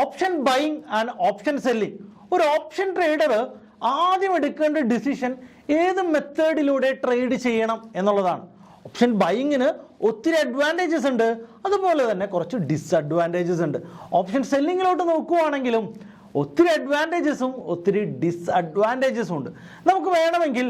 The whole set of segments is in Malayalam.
Option buying and option selling. ഒരു ഓപ്ഷൻ ട്രേഡർ ആദ്യം എടുക്കേണ്ട ഡിസിഷൻ ഏത് മെത്തേഡിലൂടെ ട്രേഡ് ചെയ്യണം എന്നുള്ളതാണ്. ഓപ്ഷൻ ബൈയിങ്ങിന് ഒത്തിരി അഡ്വാൻറ്റേജസ് ഉണ്ട്, അതുപോലെ തന്നെ കുറച്ച് ഡിസ്അഡ്വാൻറ്റേജസ് ഉണ്ട്. ഓപ്ഷൻ സെല്ലിങ്ങിലോട്ട് നോക്കുകയാണെങ്കിലും ഒത്തിരി അഡ്വാൻറ്റേജസും ഒത്തിരി ഡിസ്അഡ്വാൻറ്റേജസും ഉണ്ട്. നമുക്ക് വേണമെങ്കിൽ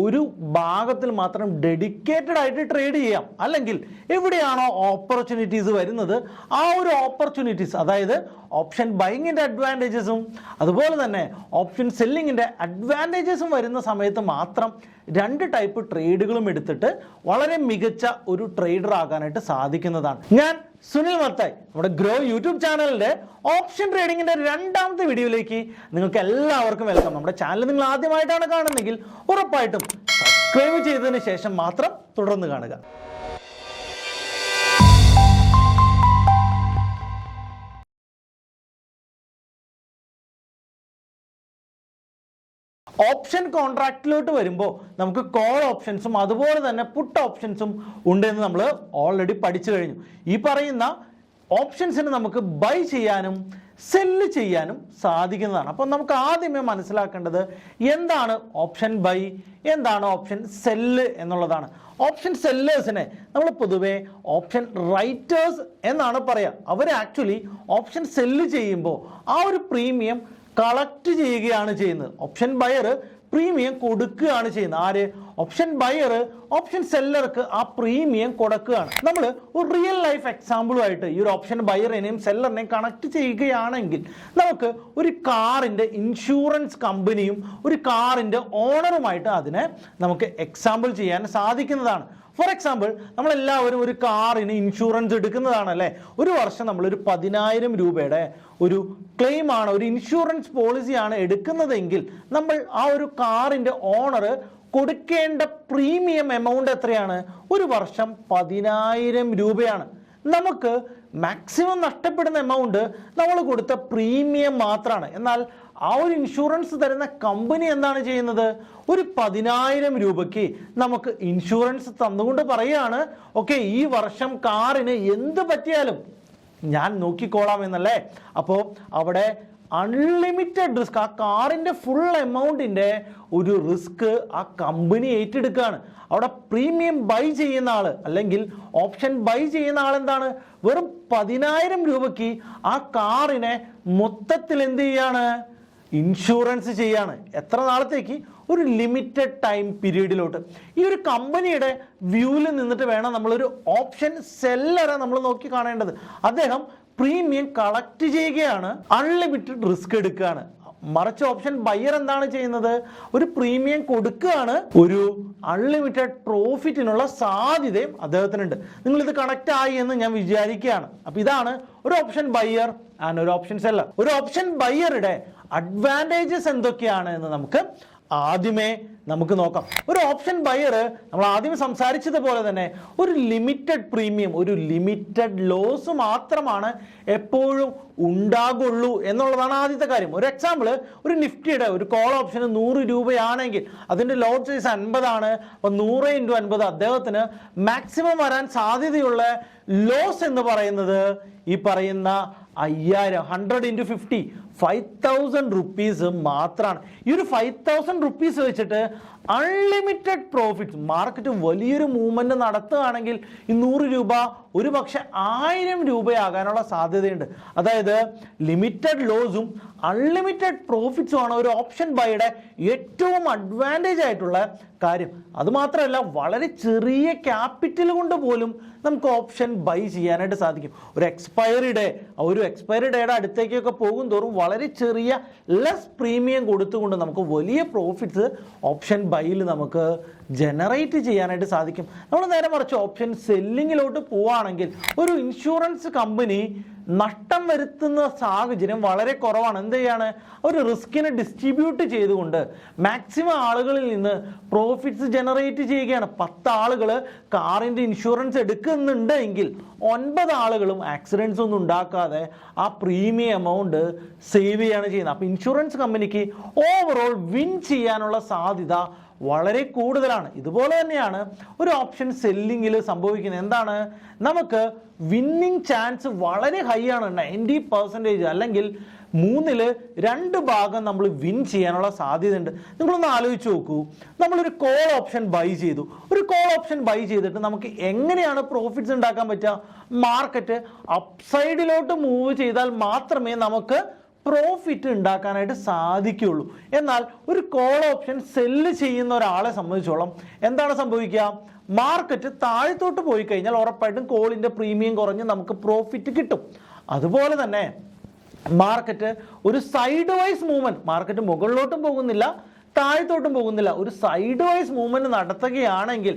ഒരു ഭാഗത്തിൽ മാത്രം ഡെഡിക്കേറ്റഡ് ആയിട്ട് ട്രേഡ് ചെയ്യാം, അല്ലെങ്കിൽ എവിടെയാണോ ഓപ്പർച്യൂണിറ്റീസ് വരുന്നത് ആ ഒരു ഓപ്പർച്യൂണിറ്റീസ്, അതായത് ഓപ്ഷൻ ബൈയിങ്ങിൻ്റെ അഡ്വാൻറ്റേജസും അതുപോലെ തന്നെ ഓപ്ഷൻ സെല്ലിങ്ങിൻ്റെ അഡ്വാൻറ്റേജസും വരുന്ന സമയത്ത് മാത്രം രണ്ട് ടൈപ്പ് ട്രേഡുകളും എടുത്തിട്ട് വളരെ മികച്ച ഒരു ട്രേഡർ ആകാനായിട്ട് സാധിക്കുന്നതാണ്. ഞാൻ സുനിൽ മത്തായി, നമ്മുടെ ഗ്രോ യൂട്യൂബ് ചാനലിൻ്റെ ഓപ്ഷൻ ട്രേഡിങ്ങിൻ്റെ രണ്ടാമത്തെ വീഡിയോയിലേക്ക് നിങ്ങൾക്ക് എല്ലാവർക്കും വെൽക്കം. നമ്മുടെ ചാനൽ നിങ്ങൾ ആദ്യമായിട്ടാണ് കാണുന്നതെങ്കിൽ ഉറപ്പായിട്ടും സബ്സ്ക്രൈബ് ചെയ്തതിന് ശേഷം മാത്രം തുടർന്ന് കാണുക. ഓപ്ഷൻ കോൺട്രാക്റ്റിലോട്ട് വരുമ്പോൾ നമുക്ക് കോൾ ഓപ്ഷൻസും അതുപോലെ തന്നെ പുട്ട് ഓപ്ഷൻസും ഉണ്ടെന്ന് നമ്മൾ ഓൾറെഡി പഠിച്ചു കഴിഞ്ഞു. ഈ പറയുന്ന ഓപ്ഷൻസിന് നമുക്ക് ബൈ ചെയ്യാനും സെല്ല് ചെയ്യാനും സാധിക്കുന്നതാണ്. അപ്പം നമുക്ക് ആദ്യമേ മനസ്സിലാക്കേണ്ടത് എന്താണ് ഓപ്ഷൻ ബൈ, എന്താണ് ഓപ്ഷൻ സെല്ല് എന്നുള്ളതാണ്. ഓപ്ഷൻ സെല്ലേഴ്സിനെ നമ്മൾ പൊതുവെ ഓപ്ഷൻ റൈറ്റേഴ്സ് എന്നാണ് പറയുക. അവർ ആക്ച്വലി ഓപ്ഷൻ സെല്ല് ചെയ്യുമ്പോൾ ആ ഒരു പ്രീമിയം കളക്ട് ചെയ്യുകയാണ് ചെയ്യുന്നത്. ഓപ്ഷൻ ബയർ പ്രീമിയം കൊടുക്കുകയാണ് ചെയ്യുന്നത്. ആര്? ഓപ്ഷൻ ബയർ ഓപ്ഷൻ സെല്ലർക്ക് ആ പ്രീമിയം കൊടുക്കുകയാണ്. നമ്മൾ ഒരു റിയൽ ലൈഫ് എക്സാമ്പിളുമായിട്ട് ഈ ഒരു ഓപ്ഷൻ ബയറിനെയും സെല്ലറിനെയും കണക്ട് ചെയ്യുകയാണെങ്കിൽ നമുക്ക് ഒരു കാറിൻ്റെ ഇൻഷുറൻസ് കമ്പനിയും ഒരു കാറിൻ്റെ ഓണറുമായിട്ട് അതിനെ നമുക്ക് എക്സാമ്പിൾ ചെയ്യാൻ സാധിക്കുന്നതാണ്. ഫോർ എക്സാമ്പിൾ, നമ്മളെല്ലാവരും ഒരു കാറിന് ഇൻഷുറൻസ് എടുക്കുന്നതാണല്ലേ. ഒരു വർഷം നമ്മളൊരു 10,000 രൂപയുടെ ഒരു ക്ലെയിമാണ്, ഒരു ഇൻഷുറൻസ് പോളിസിയാണ് എടുക്കുന്നതെങ്കിൽ നമ്മൾ ആ ഒരു കാറിൻ്റെ ഓണർ കൊടുക്കേണ്ട പ്രീമിയം എമൗണ്ട് എത്രയാണ്? ഒരു വർഷം 10,000 രൂപയാണ്. നമുക്ക് മാക്സിമം നഷ്ടപ്പെടുന്ന എമൗണ്ട് നമ്മൾ കൊടുത്ത പ്രീമിയം മാത്രമാണ്. എന്നാൽ ആ ഒരു ഇൻഷുറൻസ് തരുന്ന കമ്പനി എന്താണ് ചെയ്യുന്നത്? ഒരു 10,000 രൂപയ്ക്ക് നമുക്ക് ഇൻഷുറൻസ് തന്നുകൊണ്ട് പറയുകയാണ്, ഓക്കെ, ഈ വർഷം കാറിന് എന്ത് പറ്റിയാലും ഞാൻ നോക്കിക്കോളാം എന്നല്ലേ. അപ്പോൾ അവിടെ അൺലിമിറ്റഡ് റിസ്ക്, ആ കാറിൻ്റെ ഫുൾ എമൗണ്ടിൻ്റെ ഒരു റിസ്ക് ആ കമ്പനി ഏറ്റെടുക്കുകയാണ്. അവിടെ പ്രീമിയം ബൈ ചെയ്യുന്ന ആൾ അല്ലെങ്കിൽ ഓപ്ഷൻ ബൈ ചെയ്യുന്ന ആൾ എന്താണ്? വെറും 10,000 രൂപയ്ക്ക് ആ കാറിനെ മൊത്തത്തിൽ എന്ത് ചെയ്യാണ്? ഇൻഷുറൻസ് ചെയ്യാണ്. എത്ര നാളത്തേക്ക്? ഒരു ലിമിറ്റഡ് ടൈം പീരീഡിലോട്ട്. ഈ ഒരു കമ്പനിയുടെ വ്യൂവിൽ നിന്നിട്ട് വേണം നമ്മളൊരു ഓപ്ഷൻ സെല്ലറെ നമ്മൾ നോക്കി കാണേണ്ടത്. അദ്ദേഹം പ്രീമിയം കളക്ട് ചെയ്യുകയാണ്, അൺലിമിറ്റഡ് റിസ്ക് എടുക്കുകയാണ്. മറിച്ച് ഓപ്ഷൻ ബയർ എന്താണ് ചെയ്യുന്നത്? ഒരു പ്രീമിയം കൊടുക്കുകയാണ്, ഒരു അൺലിമിറ്റഡ് പ്രോഫിറ്റിനുള്ള സാധ്യതയും അദ്ദേഹത്തിനുണ്ട്. നിങ്ങളിത് കണക്ട് ആയി എന്ന് ഞാൻ വിചാരിക്കുകയാണ്. അപ്പം ഇതാണ് ഒരു ഓപ്ഷൻ ബയർ ആൻഡ് ഒരു ഓപ്ഷൻ സെല്ലർ. ഒരു ഓപ്ഷൻ ബയറുടെ അഡ്വാൻറ്റേജസ് എന്തൊക്കെയാണ് എന്ന് നമുക്ക് നോക്കാം. ഒരു ഓപ്ഷൻ ബയർ നമ്മൾ ആദ്യം സംസാരിച്ചതുപോലെ തന്നെ ഒരു ലിമിറ്റഡ് പ്രീമിയം, ഒരു ലിമിറ്റഡ് ലോസ് മാത്രമാണ് എപ്പോഴും ഉണ്ടാകുള്ളൂ എന്നുള്ളതാണ് ആദ്യത്തെ കാര്യം. ഒരു എക്സാമ്പിൾ, ഒരു നിഫ്റ്റിയുടെ ഒരു കോൾ ഓപ്ഷന് 100 രൂപയാണെങ്കിൽ അതിൻ്റെ ലോട്ട് സൈസ് 50 ആണ്. അപ്പോൾ 100 × 50 അദ്ദേഹത്തിന് മാക്സിമം വരാൻ സാധ്യതയുള്ള ലോസ് എന്ന് പറയുന്നത് ഈ പറയുന്ന 5000, 100 × 50, 5,000 റുപ്പീസ് മാത്രമാണ്. ഈ ഒരു 5,000 റുപ്പീസ് വെച്ചിട്ട് അൺലിമിറ്റഡ് പ്രോഫിറ്റ്, മാർക്കറ്റ് വലിയൊരു മൂവ്മെന്റ് നടത്തുകയാണെങ്കിൽ ഈ 100 രൂപ ഒരു പക്ഷെ 1000 രൂപയാകാനുള്ള സാധ്യതയുണ്ട്. അതായത് ലിമിറ്റഡ് ലോസും അൺലിമിറ്റഡ് പ്രോഫിറ്റ്സും ആണ് ഒരു ഓപ്ഷൻ ബൈയുടെ ഏറ്റവും അഡ്വാൻറ്റേജ് ആയിട്ടുള്ള കാര്യം. അതുമാത്രമല്ല, വളരെ ചെറിയ ക്യാപിറ്റൽ കൊണ്ട് പോലും നമുക്ക് ഓപ്ഷൻ ബൈ ചെയ്യാനായിട്ട് സാധിക്കും. ഒരു എക്സ്പയറി ഡേയുടെ അടുത്തേക്കൊക്കെ പോകും തോറും വളരെ ചെറിയ ലെസ് പ്രീമിയം കൊടുത്തുകൊണ്ട് നമുക്ക് വലിയ പ്രോഫിറ്റ്സ് ഓപ്ഷൻ ബൈയിൽ നമുക്ക് ജനറേറ്റ് ചെയ്യാനായിട്ട് സാധിക്കും. നമ്മൾ നേരെ മറിച്ച് ഓപ്ഷൻ സെല്ലിങ്ങിലോട്ട് പോവുകയാണെങ്കിൽ ഒരു ഇൻഷുറൻസ് കമ്പനി നഷ്ടം വരുത്തുന്ന സാഹചര്യം വളരെ കുറവാണ്. എന്ത് ചെയ്യാണ്? ഒരു റിസ്കിനെ ഡിസ്ട്രിബ്യൂട്ട് ചെയ്തുകൊണ്ട് മാക്സിമം ആളുകളിൽ നിന്ന് പ്രോഫിറ്റ്സ് ജനറേറ്റ് ചെയ്യുകയാണ്. 10 ആളുകൾ കാറിൻ്റെ ഇൻഷുറൻസ് എടുക്കുന്നുണ്ട് എങ്കിൽ 9 ആളുകളും ആക്സിഡൻസ് ഒന്നും ഉണ്ടാക്കാതെ ആ പ്രീമിയം എമൗണ്ട് സേവ് ചെയ്യുകയാണ് ചെയ്യുന്നത്. അപ്പോൾ ഇൻഷുറൻസ് കമ്പനിക്ക് ഓവറോൾ വിൻ ചെയ്യാനുള്ള സാധ്യത വളരെ കൂടുതലാണ്. ഇതുപോലെ തന്നെയാണ് ഒരു ഓപ്ഷൻ സെല്ലിങ്ങിൽ സംഭവിക്കുന്നത്. എന്താണ്, നമുക്ക് വിന്നിങ് ചാൻസ് വളരെ ഹൈ ആണ്, 90% അല്ലെങ്കിൽ 2 ഭാഗം നമ്മൾ വിൻ ചെയ്യാനുള്ള സാധ്യതയുണ്ട്. നിങ്ങളൊന്ന് ആലോചിച്ച് നോക്കൂ, നമ്മളൊരു കോൾ ഓപ്ഷൻ ബൈ ചെയ്തു. ഒരു കോൾ ഓപ്ഷൻ ബൈ ചെയ്തിട്ട് നമുക്ക് എങ്ങനെയാണ് പ്രോഫിറ്റ്സ് ഉണ്ടാക്കാൻ പറ്റുക? മാർക്കറ്റ് അപ്സൈഡിലോട്ട് മൂവ് ചെയ്താൽ മാത്രമേ നമുക്ക് പ്രോഫിറ്റ് ഉണ്ടാക്കാനായിട്ട് സാധിക്കുകയുള്ളൂ. എന്നാൽ ഒരു കോൾ ഓപ്ഷൻ സെല്ല് ചെയ്യുന്ന ഒരാളെ സംബന്ധിച്ചോളം എന്താണ് സംഭവിക്കുക? മാർക്കറ്റ് താഴത്തോട്ട് പോയി കഴിഞ്ഞാൽ ഉറപ്പായിട്ടും കോളിൻ്റെ പ്രീമിയം കുറഞ്ഞ് നമുക്ക് പ്രോഫിറ്റ് കിട്ടും. അതുപോലെ തന്നെ മാർക്കറ്റ് ഒരു സൈഡ് വൈസ് മൂവ്മെന്റ്, മാർക്കറ്റ് മുകളിലോട്ടും പോകുന്നില്ല താഴത്തോട്ടും പോകുന്നില്ല, ഒരു സൈഡ് വൈസ് മൂവ്മെന്റ് നടത്തുകയാണെങ്കിൽ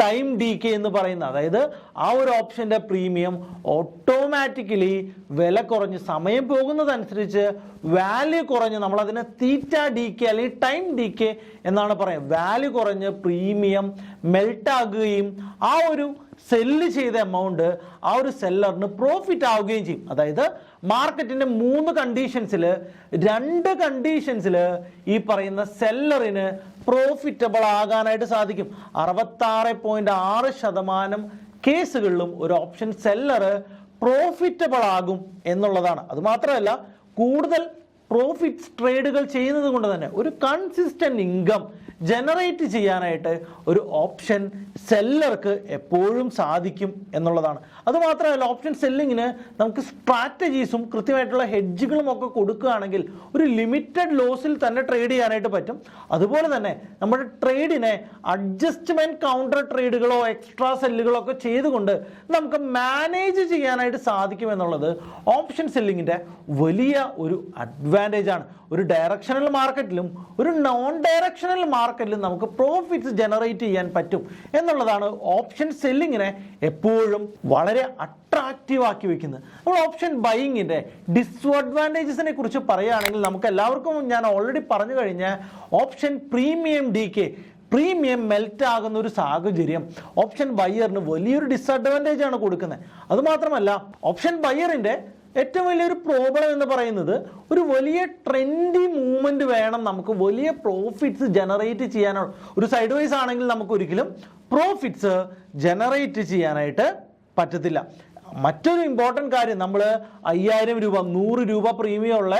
ടൈം ഡീകേ എന്ന് പറയുന്ന, അതായത് ആ ഒരു ഓപ്ഷന്റെ പ്രീമിയം ഓട്ടോമാറ്റിക്കലി വില കുറഞ്ഞ് സമയം പോകുന്നതനുസരിച്ച് വാല്യൂ കുറഞ്ഞ്, നമ്മളതിനെ തീറ്റ ഡീകേ അല്ലെങ്കിൽ ടൈം ഡീകേ എന്നാണ് പറയുന്നത്, വാല്യൂ കുറഞ്ഞ് പ്രീമിയം മെൽറ്റ് ആകുകയും ആ ഒരു സെല്ല് ചെയ്ത എമൗണ്ട് ആ ഒരു സെല്ലറിന് പ്രോഫിറ്റ് ആവുകയും ചെയ്യും. അതായത് മാർക്കറ്റിന്റെ 3 കണ്ടീഷൻസിൽ 2 കണ്ടീഷൻസിൽ ഈ പറയുന്ന സെല്ലറിന് പ്രോഫിറ്റബിൾ ആകാനായിട്ട് സാധിക്കും. 66.6% കേസുകളിലും ഒരു ഓപ്ഷൻ സെല്ലർ പ്രോഫിറ്റബിൾ ആകും എന്നുള്ളതാണ്. അതുമാത്രമല്ല, കൂടുതൽ പ്രോഫിറ്റ്സ് ട്രേഡുകൾ ചെയ്യുന്നത് കൊണ്ട് തന്നെ ഒരു കൺസിസ്റ്റന്റ് ഇൻകം ജനറേറ്റ് ചെയ്യാനായിട്ട് ഒരു ഓപ്ഷൻ സെല്ലർക്ക് എപ്പോഴും സാധിക്കും എന്നുള്ളതാണ്. അതുമാത്രമല്ല, ഓപ്ഷൻ സെല്ലിങ്ങിന് നമുക്ക് സ്ട്രാറ്റജീസും കൃത്യമായിട്ടുള്ള ഹെഡ്ജുകളും ഒക്കെ കൊടുക്കുകയാണെങ്കിൽ ഒരു ലിമിറ്റഡ് ലോസിൽ തന്നെ ട്രേഡ് ചെയ്യാനായിട്ട് പറ്റും. അതുപോലെ തന്നെ നമ്മുടെ ട്രേഡിനെ അഡ്ജസ്റ്റ്മെന്റ് കൗണ്ടർ ട്രേഡുകളോ എക്സ്ട്രാ സെല്ലുകളോ ഒക്കെ ചെയ്തുകൊണ്ട് നമുക്ക് മാനേജ് ചെയ്യാനായിട്ട് സാധിക്കും എന്നുള്ളത് ഓപ്ഷൻ സെല്ലിങ്ങിൻ്റെ വലിയ ഒരു അഡ്വാൻറ്റേജ് ആണ്. ഒരു ഡയറക്ഷണൽ മാർക്കറ്റിലും ഒരു നോൺ ഡയറക്ഷണൽ മാർക്കറ്റിലും നമുക്ക് പ്രോഫിറ്റ്സ് ജനറേറ്റ് ചെയ്യാൻ പറ്റും എന്നുള്ളതാണ് ഓപ്ഷൻ സെല്ലിങ്ങിനെ എപ്പോഴും വളരെ അട്രാക്റ്റീവ് ആക്കി വെക്കുന്നത്. നമ്മൾ ഓപ്ഷൻ ബൈയിങ്ങിൻ്റെ ഡിസ്അഡ്വാൻറ്റേജസിനെ കുറിച്ച് പറയുകയാണെങ്കിൽ നമുക്ക് എല്ലാവർക്കും ഞാൻ ഓൾറെഡി പറഞ്ഞു കഴിഞ്ഞ option premium decay, premium melt ആകുന്ന ഒരു സാഹചര്യം ഓപ്ഷൻ ബയ്യറിന് വലിയൊരു ഡിസ്അഡ്വാൻറ്റേജ് ആണ് കൊടുക്കുന്നത്. അതുമാത്രമല്ല, ഓപ്ഷൻ ബയ്യറിൻ്റെ ഏറ്റവും വലിയൊരു പ്രോബ്ലം എന്ന് പറയുന്നത് ഒരു വലിയ ട്രെൻഡി മൂവ്മെന്റ് വേണം നമുക്ക് വലിയ പ്രോഫിറ്റ്സ് ജനറേറ്റ് ചെയ്യാനുള്ള. ഒരു സൈഡ് വൈസ് ആണെങ്കിൽ നമുക്ക് ഒരിക്കലും പ്രോഫിറ്റ്സ് ജനറേറ്റ് ചെയ്യാനായിട്ട് പറ്റത്തില്ല. മറ്റൊരു ഇമ്പോർട്ടൻറ്റ് കാര്യം, നമ്മൾ 5000 രൂപ 100 രൂപ പ്രീമിയം ഉള്ള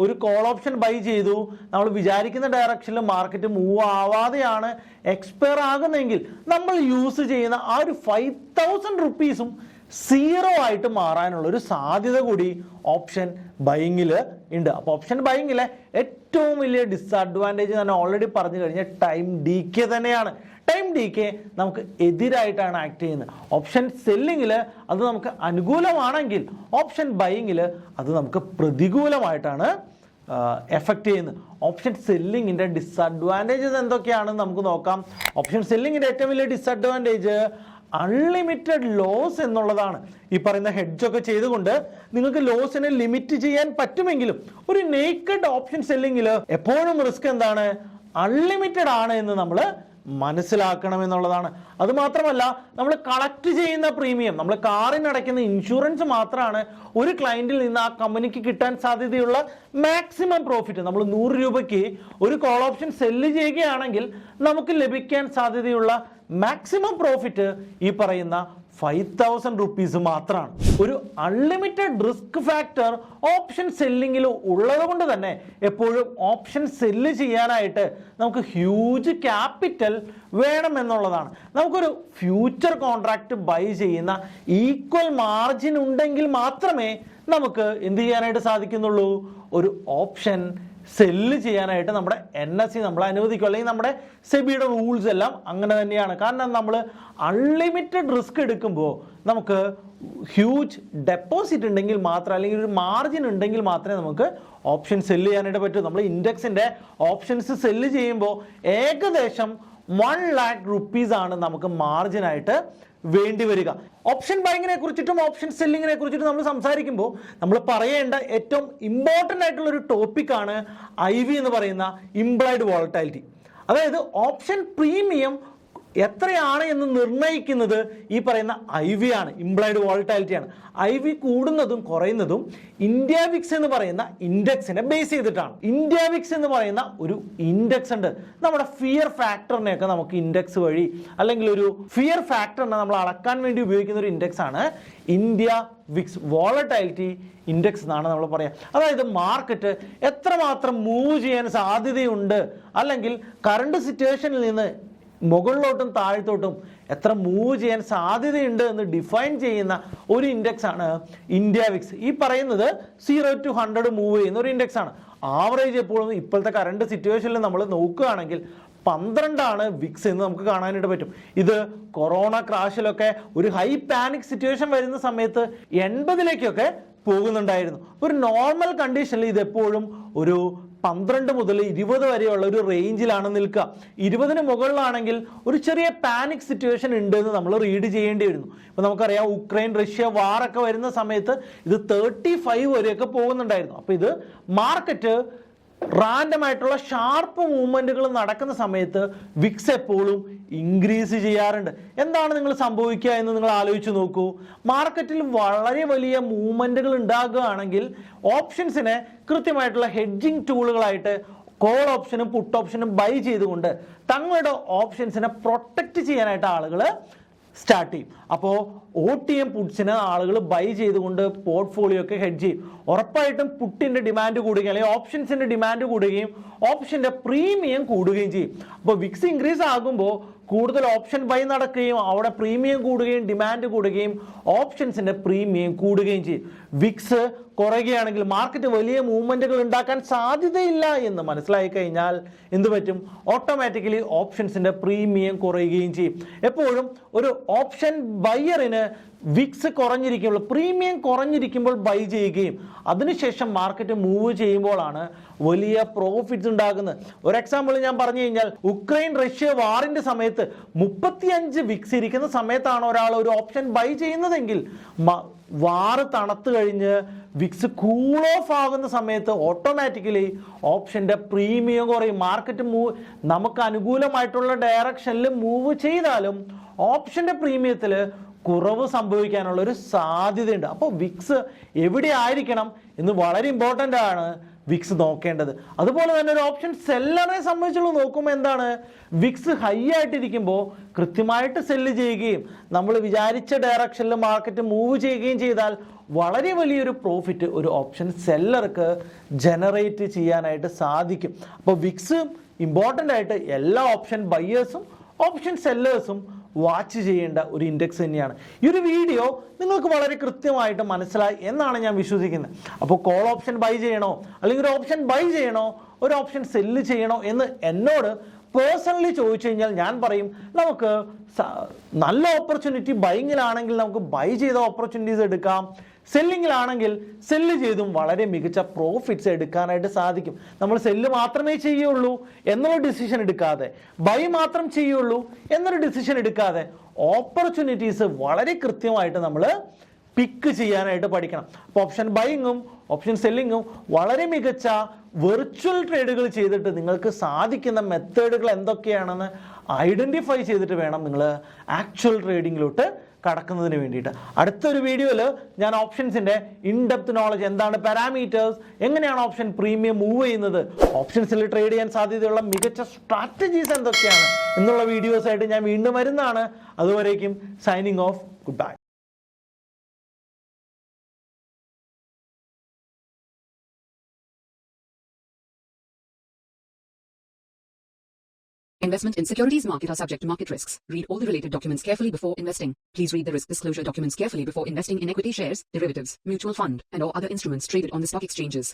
ഒരു കോൾ ഓപ്ഷൻ ബൈ ചെയ്തു, നമ്മൾ വിചാരിക്കുന്ന ഡയറക്ഷനിൽ മാർക്കറ്റ് മൂവ് ആവാതെയാണ് എക്സ്പയർ ആകുന്നതെങ്കിൽ നമ്മൾ യൂസ് ചെയ്യുന്ന ആ ഒരു 5000 റുപ്പീസും 0 ആയിട്ട് മാറാനുള്ള ഒരു സാധ്യത കൂടി ഓപ്ഷൻ ബൈയിങ്ങിൽ ഉണ്ട്. അപ്പോൾ ഓപ്ഷൻ ബൈയിങ്ങിലെ ഏറ്റവും വലിയ ഡിസ്അഡ്വാൻറ്റേജ് ഞാൻ ഓൾറെഡി പറഞ്ഞു കഴിഞ്ഞാൽ ടൈം ഡീകേ തന്നെയാണ്. ടൈം ഡീകേ നമുക്ക് എതിരായിട്ടാണ് ആക്ട് ചെയ്യുന്നത്. ഓപ്ഷൻ സെല്ലിങ്ങിൽ അത് നമുക്ക് അനുകൂലമാണെങ്കിൽ ഓപ്ഷൻ ബൈയിങ്ങിൽ അത് നമുക്ക് പ്രതികൂലമായിട്ടാണ് എഫക്റ്റ് ചെയ്യുന്നത്. ഓപ്ഷൻ സെല്ലിങ്ങിൻ്റെ ഡിസ്അഡ്വാൻറ്റേജസ് എന്തൊക്കെയാണെന്ന് നമുക്ക് നോക്കാം. ഓപ്ഷൻ സെല്ലിങ്ങിൻ്റെ ഏറ്റവും വലിയ ഡിസ്അഡ്വാൻറ്റേജ് അൺലിമിറ്റഡ് ലോസ് എന്നുള്ളതാണ്. ഈ പറയുന്ന ഹെഡ്ജൊക്കെ ചെയ്തുകൊണ്ട് നിങ്ങൾക്ക് ലോസിനെ ലിമിറ്റ് ചെയ്യാൻ പറ്റുമെങ്കിലും ഒരു നേക്കഡ് ഓപ്ഷൻ സെല്ലിങ്ങിൽ എപ്പോഴും റിസ്ക് എന്താണ്? അൺലിമിറ്റഡ് ആണ് എന്ന് നമ്മൾ മനസ്സിലാക്കണം എന്നുള്ളതാണ്. അതുമാത്രമല്ല, നമ്മൾ കളക്ട് ചെയ്യുന്ന പ്രീമിയം, നമ്മൾ കാറിന് അടയ്ക്കുന്ന ഇൻഷുറൻസ് മാത്രമാണ് ഒരു ക്ലയന്റിൽ നിന്ന് ആ കമ്പനിക്ക് കിട്ടാൻ സാധ്യതയുള്ള മാക്സിമം പ്രോഫിറ്റ്. നമ്മൾ 100 രൂപയ്ക്ക് ഒരു കോൾ ഓപ്ഷൻ സെല്ല് ചെയ്യുകയാണെങ്കിൽ നമുക്ക് ലഭിക്കാൻ സാധ്യതയുള്ള മാക്സിമം പ്രോഫിറ്റ് ഈ പറയുന്ന 5000 റുപ്പീസ് മാത്രമാണ്. ഒരു അൺലിമിറ്റഡ് റിസ്ക് ഫാക്ടർ ഓപ്ഷൻ സെല്ലിങ്ങിൽ ഉള്ളത് കൊണ്ട് തന്നെ എപ്പോഴും ഓപ്ഷൻ സെല്ല് ചെയ്യാനായിട്ട് നമുക്ക് ഹ്യൂജ് ക്യാപിറ്റൽ വേണമെന്നുള്ളതാണ്. നമുക്കൊരു ഫ്യൂച്ചർ കോൺട്രാക്റ്റ് ബൈ ചെയ്യുന്ന ഈക്വൽ മാർജിൻ ഉണ്ടെങ്കിൽ മാത്രമേ നമുക്ക് എന്ത് ചെയ്യാനായിട്ട് സാധിക്കുന്നുള്ളൂ? ഒരു ഓപ്ഷൻ സെല്ല് ചെയ്യാനായിട്ട് നമ്മുടെ NSE നമ്മളെ അനുവദിക്കും. അല്ലെങ്കിൽ നമ്മുടെ സെബിയുടെ റൂൾസ് എല്ലാം അങ്ങനെ തന്നെയാണ്. കാരണം നമ്മൾ അൺലിമിറ്റഡ് റിസ്ക് എടുക്കുമ്പോൾ നമുക്ക് ഹ്യൂജ് ഡെപ്പോസിറ്റ് ഉണ്ടെങ്കിൽ മാത്രം, അല്ലെങ്കിൽ ഒരു മാർജിൻ ഉണ്ടെങ്കിൽ മാത്രമേ നമുക്ക് ഓപ്ഷൻ സെല്ല് ചെയ്യാനായിട്ട് പറ്റൂ. നമ്മൾ ഇൻഡെക്സിൻ്റെ ഓപ്ഷൻസ് സെല്ല് ചെയ്യുമ്പോൾ ഏകദേശം 1 lakh rupees ആണ് നമുക്ക് മാർജിനായിട്ട് വേണ്ടി വരിക. ഓപ്ഷൻ ബൈങ്ങിനെ കുറിച്ചിട്ടും ഓപ്ഷൻ സെല്ലിങ്ങിനെ കുറിച്ചിട്ടും നമ്മൾ സംസാരിക്കുമ്പോൾ നമ്മൾ പറയേണ്ട ഏറ്റവും ഇമ്പോർട്ടൻ്റ് ആയിട്ടുള്ള ഒരു ടോപ്പിക്കാണ് IV എന്ന് പറയുന്ന ഇംപ്ലൈഡ് വോളറ്റാലിറ്റി. അതായത് ഓപ്ഷൻ പ്രീമിയം എത്രയാണ് എന്ന് നിർണ്ണയിക്കുന്നത് ഈ പറയുന്ന IV ആണ്, ഇംപ്ലൈഡ് വോളറ്റാലിറ്റി ആണ്. IV കൂടുന്നതും കുറയുന്നതും ഇന്ത്യ വിക്സ് എന്ന് പറയുന്ന ഇൻഡെക്സിനെ ബേസ് ചെയ്തിട്ടാണ്. ഇന്ത്യ വിക്സ് എന്ന് പറയുന്ന ഒരു ഇൻഡെക്സ് ഉണ്ട്. നമ്മുടെ ഫിയർ ഫാക്ടറിനെയൊക്കെ നമുക്ക് ഇൻഡെക്സ് വഴി അല്ലെങ്കിൽ ഒരു ഫിയർ ഫാക്ടറിനെ നമ്മൾ അളക്കാൻ വേണ്ടി ഉപയോഗിക്കുന്ന ഒരു ഇൻഡെക്സ് ആണ് ഇന്ത്യ വിക്സ് വോളറ്റാലിറ്റി ഇൻഡെക്സ് എന്നാണ് നമ്മൾ പറയുക. അതായത് മാർക്കറ്റ് എത്രമാത്രം മൂവ് ചെയ്യാൻ സാധ്യതയുണ്ട് അല്ലെങ്കിൽ കറണ്ട് സിറ്റുവേഷനിൽ നിന്ന് മുകളിലോട്ടും താഴത്തോട്ടും എത്ര മൂവ് ചെയ്യാൻ സാധ്യതയുണ്ട് എന്ന് ഡിഫൈൻ ചെയ്യുന്ന ഒരു ഇൻഡെക്സ് ആണ് ഇന്ത്യ വിക്സ്. ഈ പറയുന്നത് 0 to 100 മൂവ് ചെയ്യുന്ന ഒരു ഇൻഡെക്സ് ആണ്. ആവറേജ് എപ്പോഴും ഇപ്പോഴത്തെ കറണ്ട് സിറ്റുവേഷനിൽ നമ്മൾ നോക്കുകയാണെങ്കിൽ 12 വിക്സ് എന്ന് നമുക്ക് കാണാനായിട്ട് പറ്റും. ഇത് കൊറോണ ക്രാഷിലൊക്കെ ഒരു ഹൈ പാനിക് സിറ്റുവേഷൻ വരുന്ന സമയത്ത് 80 പോകുന്നുണ്ടായിരുന്നു. ഒരു നോർമൽ കണ്ടീഷനിൽ ഇതെപ്പോഴും ഒരു 12 മുതൽ 20 വരെയുള്ള ഒരു റേഞ്ചിലാണ് നിൽക്കുക. 20 മുകളിലാണെങ്കിൽ ഒരു ചെറിയ പാനിക് സിറ്റുവേഷൻ ഉണ്ട് എന്ന് നമ്മൾ റീഡ് ചെയ്യേണ്ടി വരുന്നു. ഇപ്പം നമുക്കറിയാം ഉക്രൈൻ റഷ്യ വാറൊക്കെ വരുന്ന സമയത്ത് ഇത് 35 വരെയൊക്കെ പോകുന്നുണ്ടായിരുന്നു. അപ്പോൾ ഇത് മാർക്കറ്റ് റാൻഡം ആയിട്ടുള്ള ഷാർപ്പ് മൂവ്മെന്റുകൾ നടക്കുന്ന സമയത്ത് വിക്സ് എപ്പോഴും ഇൻക്രീസ് ചെയ്യാറുണ്ട്. എന്താണ് നിങ്ങൾ സംഭവിക്കുക എന്ന് നിങ്ങൾ ആലോചിച്ച് നോക്കൂ. മാർക്കറ്റിൽ വളരെ വലിയ മൂവ്മെന്റുകൾ ഉണ്ടാകുകയാണെങ്കിൽ ഓപ്ഷൻസിനെ കൃത്യമായിട്ടുള്ള ഹെഡ്ജിങ് ടൂളുകളായിട്ട് കോൾ ഓപ്ഷനും പുട്ട് ഓപ്ഷനും ബൈ ചെയ്തുകൊണ്ട് തങ്ങളുടെ ഓപ്ഷൻസിനെ പ്രൊട്ടക്റ്റ് ചെയ്യാനായിട്ട് ആളുകൾ സ്റ്റാർട്ട് ചെയ്യും. അപ്പോൾ OTM പുട്സിന് ആളുകൾ ബൈ ചെയ്തുകൊണ്ട് പോർട്ട്ഫോളിയോ ഒക്കെ ഹെഡ്ജ് ചെയ്യും. ഉറപ്പായിട്ടും പുട്ടിൻ്റെ ഡിമാൻഡ് കൂടുകയും അല്ലെങ്കിൽ ഓപ്ഷൻസിൻ്റെ ഡിമാൻഡ് കൂടുകയും ഓപ്ഷൻ്റെ പ്രീമിയം കൂടുകയും ചെയ്യും. അപ്പോൾ വിക്സ് ഇൻക്രീസ് ആകുമ്പോൾ കൂടുതൽ ഓപ്ഷൻ ബൈ നടക്കുകയും അവിടെ പ്രീമിയം കൂടുകയും ഡിമാൻഡ് കൂടുകയും ഓപ്ഷൻസിൻ്റെ പ്രീമിയം കൂടുകയും ചെയ്യും. വിക്സ് കുറയുകയാണെങ്കിൽ മാർക്കറ്റ് വലിയ മൂവ്മെൻറ്റുകൾ ഉണ്ടാക്കാൻ സാധ്യതയില്ല എന്ന് മനസ്സിലായി കഴിഞ്ഞാൽ എന്ത് പറ്റും? ഓട്ടോമാറ്റിക്കലി ഓപ്ഷൻസിൻ്റെ പ്രീമിയം കുറയുകയും ചെയ്യും. എപ്പോഴും ഒരു ഓപ്ഷൻ ബയ്യറിന് വിക്സ് കുറഞ്ഞിരിക്കുമ്പോൾ പ്രീമിയം കുറഞ്ഞിരിക്കുമ്പോൾ ബൈ ചെയ്യുകയും അതിനുശേഷം മാർക്കറ്റ് മൂവ് ചെയ്യുമ്പോഴാണ് വലിയ പ്രോഫിറ്റ്സ് ഉണ്ടാകുന്നത്. ഒരു എക്സാമ്പിൾ ഞാൻ പറഞ്ഞു കഴിഞ്ഞാൽ ഉക്രൈൻ റഷ്യ വാറിന്റെ സമയത്ത് 35 വിക്സ് ഇരിക്കുന്ന സമയത്താണ് ഒരാൾ ഒരു ഓപ്ഷൻ ബൈ ചെയ്യുന്നതെങ്കിൽ വാറ് തണുത്ത് കഴിഞ്ഞ് വിക്സ് കൂൾ ഓഫ് ആകുന്ന സമയത്ത് ഓട്ടോമാറ്റിക്കലി ഓപ്ഷൻ്റെ പ്രീമിയം കുറയും. മാർക്കറ്റ് മൂവ് നമുക്ക് അനുകൂലമായിട്ടുള്ള ഡയറക്ഷനിൽ മൂവ് ചെയ്താലും ഓപ്ഷൻ്റെ പ്രീമിയത്തിൽ കുറവ് സംഭവിക്കാനുള്ള ഒരു സാധ്യതയുണ്ട്. അപ്പോൾ വിക്സ് എവിടെ ആയിരിക്കണം എന്ന് വളരെ ഇമ്പോർട്ടൻ്റ് ആണ് വിക്സ് നോക്കേണ്ടത്. അതുപോലെ തന്നെ ഒരു ഓപ്ഷൻ സെല്ലറെ സംബന്ധിച്ചുള്ള നോക്കുമ്പോൾ എന്താണ്, വിക്സ് ഹൈ ആയിട്ടിരിക്കുമ്പോൾ കൃത്യമായിട്ട് സെല്ല് ചെയ്യുകയും നമ്മൾ വിചാരിച്ച ഡയറക്ഷനിൽ മാർക്കറ്റ് മൂവ് ചെയ്യുകയും ചെയ്താൽ വളരെ വലിയൊരു പ്രോഫിറ്റ് ഒരു ഓപ്ഷൻ സെല്ലർക്ക് ജനറേറ്റ് ചെയ്യാനായിട്ട് സാധിക്കും. അപ്പോൾ വിക്സ് ഇമ്പോർട്ടൻ്റ് ആയിട്ട് എല്ലാ ഓപ്ഷൻ ബയ്യേഴ്സും ഓപ്ഷൻ സെല്ലേഴ്സും വാച്ച് ചെയ്യേണ്ട ഒരു ഇൻഡെക്സ് തന്നെയാണ്. ഈ ഒരു വീഡിയോ നിങ്ങൾക്ക് വളരെ കൃത്യമായിട്ട് മനസ്സിലായി എന്നാണ് ഞാൻ വിശ്വസിക്കുന്നത്. അപ്പോൾ കോൾ ഓപ്ഷൻ ബൈ ചെയ്യണോ അല്ലെങ്കിൽ ഒരു ഓപ്ഷൻ ബൈ ചെയ്യണോ ഒരു ഓപ്ഷൻ സെല്ല് ചെയ്യണോ എന്ന് എന്നോട് പേഴ്സണലി ചോദിച്ചു കഴിഞ്ഞാൽ ഞാൻ പറയും നമുക്ക് നല്ല ഓപ്പർച്യൂണിറ്റി ബൈങ്ങിലാണെങ്കിൽ നമുക്ക് ബൈ ചെയ്ത ഓപ്പർച്യൂണിറ്റീസ് എടുക്കാം, സെല്ലിങ്ങിലാണെങ്കിൽ സെല്ല് ചെയ്തും വളരെ മികച്ച പ്രോഫിറ്റ്സ് എടുക്കാനായിട്ട് സാധിക്കും. നമ്മൾ സെല്ല് മാത്രമേ ചെയ്യുള്ളൂ എന്നുള്ള ഡിസിഷൻ എടുക്കാതെ ബൈ മാത്രം ചെയ്യുള്ളൂ എന്നൊരു ഡിസിഷൻ എടുക്കാതെ ഓപ്പർച്യൂണിറ്റീസ് വളരെ കൃത്യമായിട്ട് നമ്മൾ പിക്ക് ചെയ്യാനായിട്ട് പഠിക്കണം. അപ്പോൾ ഓപ്ഷൻ ബൈയിങ്ങും ഓപ്ഷൻ സെല്ലിങ്ങും വളരെ മികച്ച വെർച്വൽ ട്രേഡുകൾ ചെയ്തിട്ട് നിങ്ങൾക്ക് സാധിക്കുന്ന മെത്തേഡുകൾ എന്തൊക്കെയാണെന്ന് ഐഡൻറ്റിഫൈ ചെയ്തിട്ട് വേണം നിങ്ങൾ ആക്ച്വൽ ട്രേഡിങ്ങിലോട്ട് കടക്കുന്നതിന് വേണ്ടിയിട്ട്. അടുത്തൊരു വീഡിയോയിൽ ഞാൻ ഓപ്ഷൻസിൻ്റെ ഇൻഡെപ്ത് നോളജ് എന്താണ്, പാരാമീറ്റേഴ്സ്, എങ്ങനെയാണ് ഓപ്ഷൻ പ്രീമിയം മൂവ് ചെയ്യുന്നത്, ഓപ്ഷൻസിൽ ട്രേഡ് ചെയ്യാൻ സാധ്യതയുള്ള മികച്ച സ്ട്രാറ്റജീസ് എന്തൊക്കെയാണ് എന്നുള്ള വീഡിയോസായിട്ട് ഞാൻ വീണ്ടും വരുന്നതാണ്. അതുവരേക്കും signing off, good bye. Investment in securities market are subject to market risks. Read all the related documents carefully before investing. Please read the risk disclosure documents carefully before investing in equity shares, derivatives, mutual fund, and or other instruments traded on the stock exchanges.